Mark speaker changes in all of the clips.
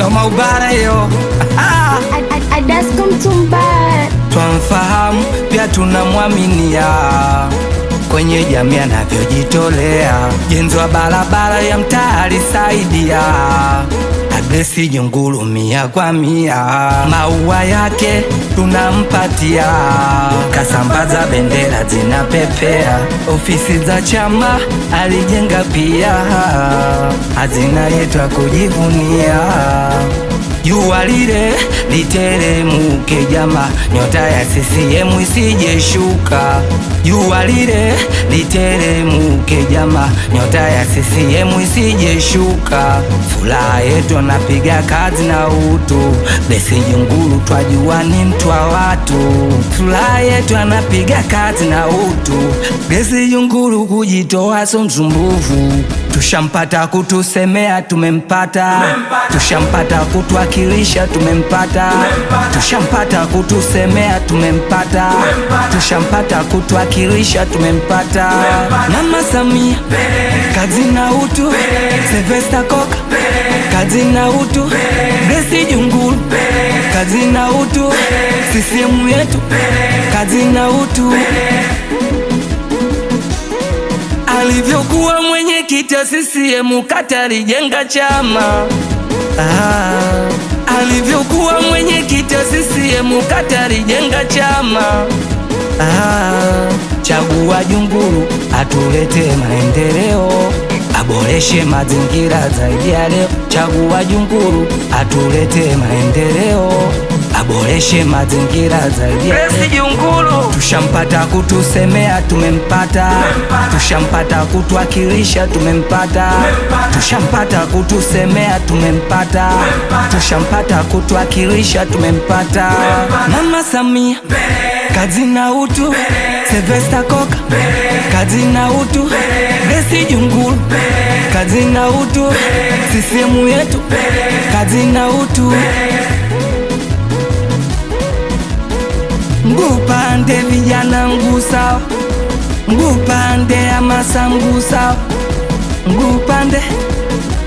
Speaker 1: noma ubara yo.
Speaker 2: Adasko Mtumba
Speaker 1: Twamfahamu pia tunamwaminia, kwenye jamii anavyojitolea, jenzi wa barabara ya mtaa alisaidia, Agnesi Junguru 100%. Maua yake tunampatia, kasambaza bendera zinapepea, ofisi za chama alijenga pia, hazina yetu ya kujivunia. Jua lile literemuke jama, nyota ya CCM isije shuka. Jua lile literemuke jama, nyota ya CCM isije shuka. Furaha yetu napiga kazi na utu, Agnesi Junguru twajua ni mtu wa watu. Furaha yetu anapiga kazi na utu, Agnesi Junguru kujitoa so msumbufu. Tushampata kutusemea tumempata, tushampata kutuwakilisha tumempata, tushampata kutusemea tumempata, tushampata kutuwakilisha tumempata. Mama Samia kazi na utu, Sylvester Koka kazi na utu, Agnesi Junguru kazi na utu, CCM yetu kazi na utu. Alivyokuwa mwenyekiti wa CCM kata alijenga chama. Alivyokuwa mwenyekiti wa CCM kata alijenga chama. Chagua Junguru atulete maendeleo, aboreshe mazingira zaidi ya leo. Chagua Junguru atulete maendeleo, aboreshe mazingira zaidi ya leo. Junguru tushampata kutusemea tumempata, tushampata kutuwakilisha tumempata, tushampata kutusemea tumempata, tushampata kutuwakilisha tumempata. Mama Samia kazi na utu, Sylvester Koka kazi na utu, Agnesi Junguru kazi na utu, CCM yetu kazi na utu. Ngupande vijana ngusawa, ngupande hamasa ngusawa, ngupande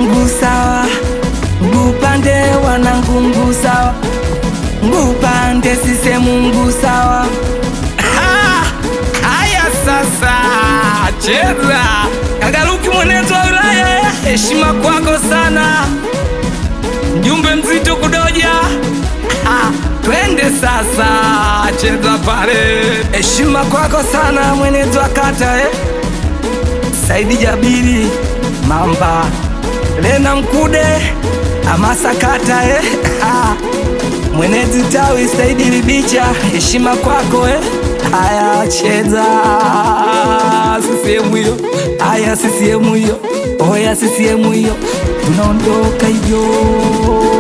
Speaker 1: ngusawa, ngupande wanangu ngusawa, ngupande CCM ngusawa. Haya sasa cheza Kagaruki mwenezi wa wilaya, heshima kwako sana mjumbe mzito kudoja. Twende sasa cheza pale, heshima kwako sana mwenezi wa kata Saidi Jabiri Mamba Lena Mkude hamasa kata mwenezi tawi Saidi Libicha, heshima kwako Haya cheza CCM hiyo, haya CCM hiyo, oya CCM hiyo, tunaondoka hivyo.